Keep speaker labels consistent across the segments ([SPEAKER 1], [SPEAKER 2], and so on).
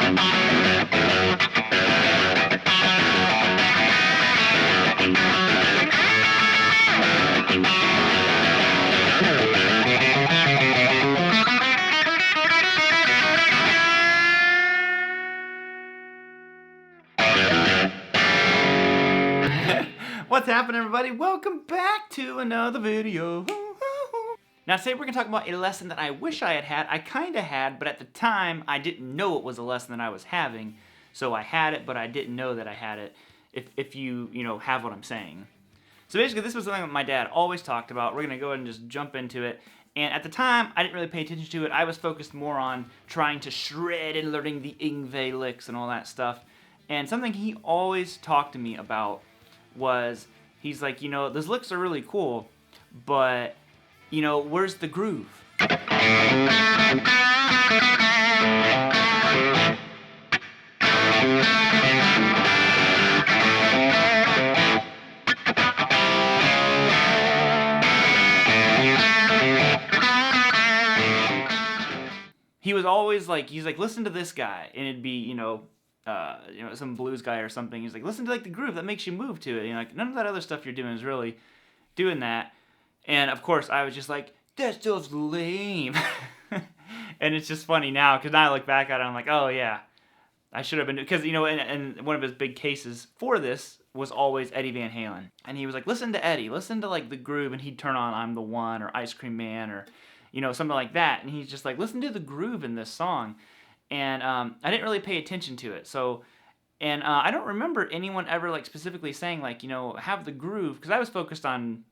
[SPEAKER 1] What's happening, everybody? Welcome back to another video. Now today we're going to talk about a lesson that I wish I had had. I kind of had, but at the time I didn't know it was a lesson that I was having. So I had it, but I didn't know that I had it, if you have what I'm saying. So basically this was something that my dad always talked about. We're going to go ahead and just jump into it. And at the time, I didn't really pay attention to it. I was focused more on trying to shred and learning the Yngwie licks and all that stuff. And something he always talked to me about was, he's like, those licks are really cool, but, where's the groove? He was always like, he's like, listen to this guy, and it'd be, some blues guy or something. He's like, listen to like the groove that makes you move to it. Like, none of that other stuff you're doing is really doing that. And of course, I was just like, that stuff's lame. And it's just funny now, because now I look back at it, I'm like, oh yeah, I should have been, because and one of his big cases for this was always Eddie Van Halen. And he was like, listen to Eddie, listen to like the groove, and he'd turn on I'm the One or Ice Cream Man or something like that. And he's just like, listen to the groove in this song. And I didn't really pay attention to it. So, and I don't remember anyone ever like specifically saying like, have the groove, because I was focused on,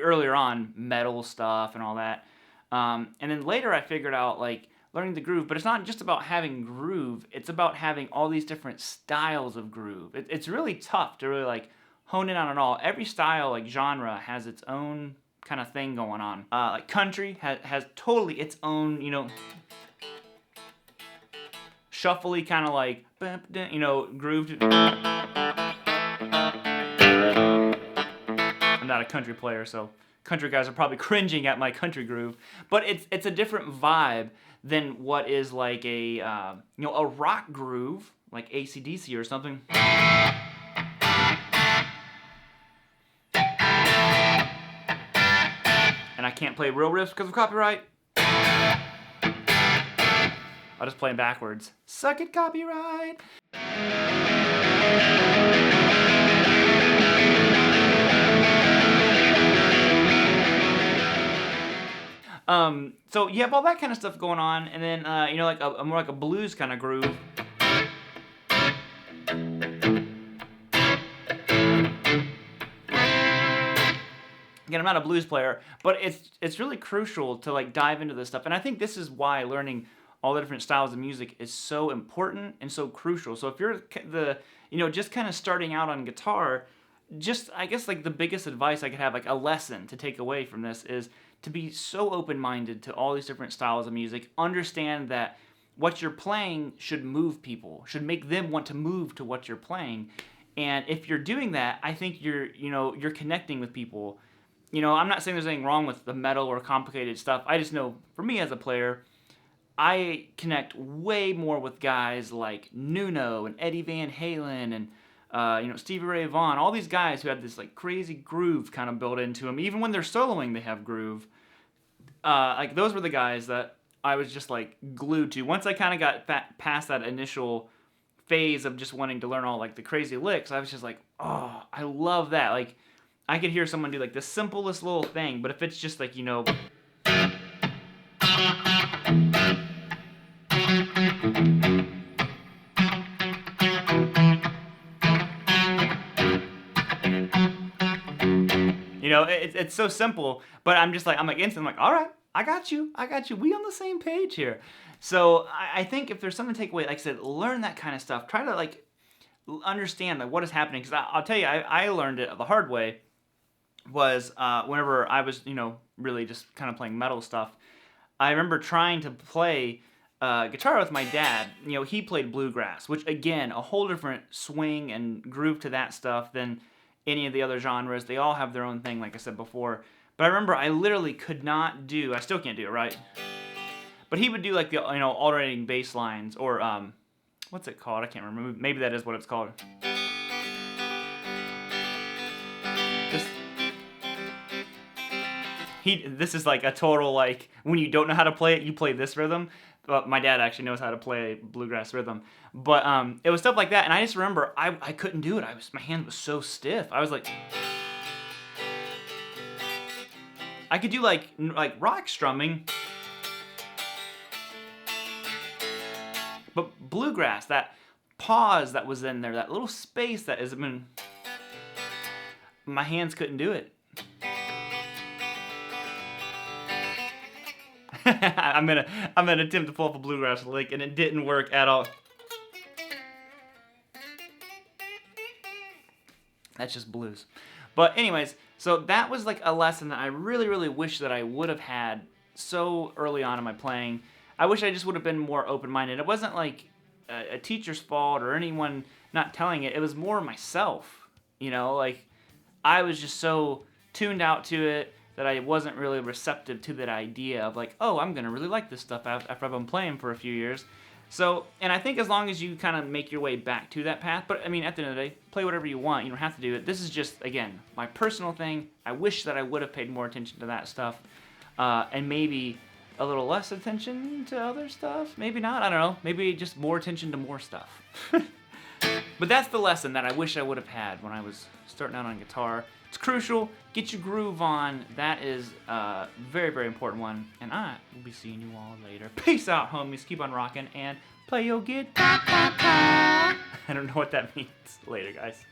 [SPEAKER 1] earlier on metal stuff and all that. And then later I figured out like learning the groove, but it's not just about having groove. It's about having all these different styles of groove. It's really tough to really like hone in on it all. Every style, like genre, has its own kind of thing going on. Like country has totally its own, shuffly kind of like, groove. I'm not a country player, so country guys are probably cringing at my country groove. But it's a different vibe than what is like a a rock groove, like AC/DC or something. And I can't play real riffs because of copyright. I'll just play them backwards. Suck it, copyright! So you have all that kind of stuff going on, and then, like a more like a blues kind of groove. Again, I'm not a blues player, but it's really crucial to like dive into this stuff. And I think this is why learning all the different styles of music is so important and so crucial. So if you're just kind of starting out on guitar, I guess like the biggest advice I could have, like a lesson to take away from this, is to be so open-minded to all these different styles of music. Understand that what you're playing should move people, should make them want to move to what you're playing. And if you're doing that, I think you're connecting with people. I'm not saying there's anything wrong with the metal or complicated stuff. I just know, for me as a player, I connect way more with guys like Nuno and Eddie Van Halen and Stevie Ray Vaughan, all these guys who have this like crazy groove kind of built into them. Even when they're soloing, they have groove. Like those were the guys that I was just like glued to. Once I kind of got past that initial phase of just wanting to learn all like the crazy licks, I was just like, oh, I love that. Like I could hear someone do like the simplest little thing, but if it's just like it's so simple, but I'm like instantly like, all right, I got you. We on the same page here. So I think if there's something to take away, like I said, learn that kind of stuff. Try to like understand like what is happening, because I'll tell you, I learned it the hard way. Was whenever I was really just kind of playing metal stuff. I remember trying to play guitar with my dad. He played bluegrass, which again, a whole different swing and groove to that stuff than any of the other genres. They all have their own thing, like I said before. But I remember I literally could not do, I still can't do it, right? But he would do like the alternating bass lines, or what's it called? I can't remember. Maybe that is what it's called. This is like a total, like, when you don't know how to play it, you play this rhythm. But my dad actually knows how to play bluegrass rhythm. But it was stuff like that, and I just remember I couldn't do it. My hand was so stiff. I was like, I could do like rock strumming, but bluegrass, that pause that was in there, that little space that is, my hands couldn't do it. I'm gonna attempt to pull up a bluegrass lick, and it didn't work at all. That's just blues. But anyways, so that was like a lesson that I really, really wish that I would have had so early on in my playing. I wish I just would have been more open-minded. It wasn't like a teacher's fault or anyone not telling it. It was more myself, like I was just so tuned out to it that I wasn't really receptive to that idea of like, oh, I'm gonna really like this stuff after I've been playing for a few years. So, and I think as long as you kind of make your way back to that path, but I mean, at the end of the day, play whatever you want. You don't have to do it. This is just, again, my personal thing. I wish that I would have paid more attention to that stuff, and maybe a little less attention to other stuff. Maybe not. I don't know. Maybe just more attention to more stuff. But that's the lesson that I wish I would have had when I was starting out on guitar. It's crucial. Get your groove on. That is a very, very important one. And I will be seeing you all later. Peace out, homies. Keep on rocking and play your guitar. I don't know what that means. Later, guys.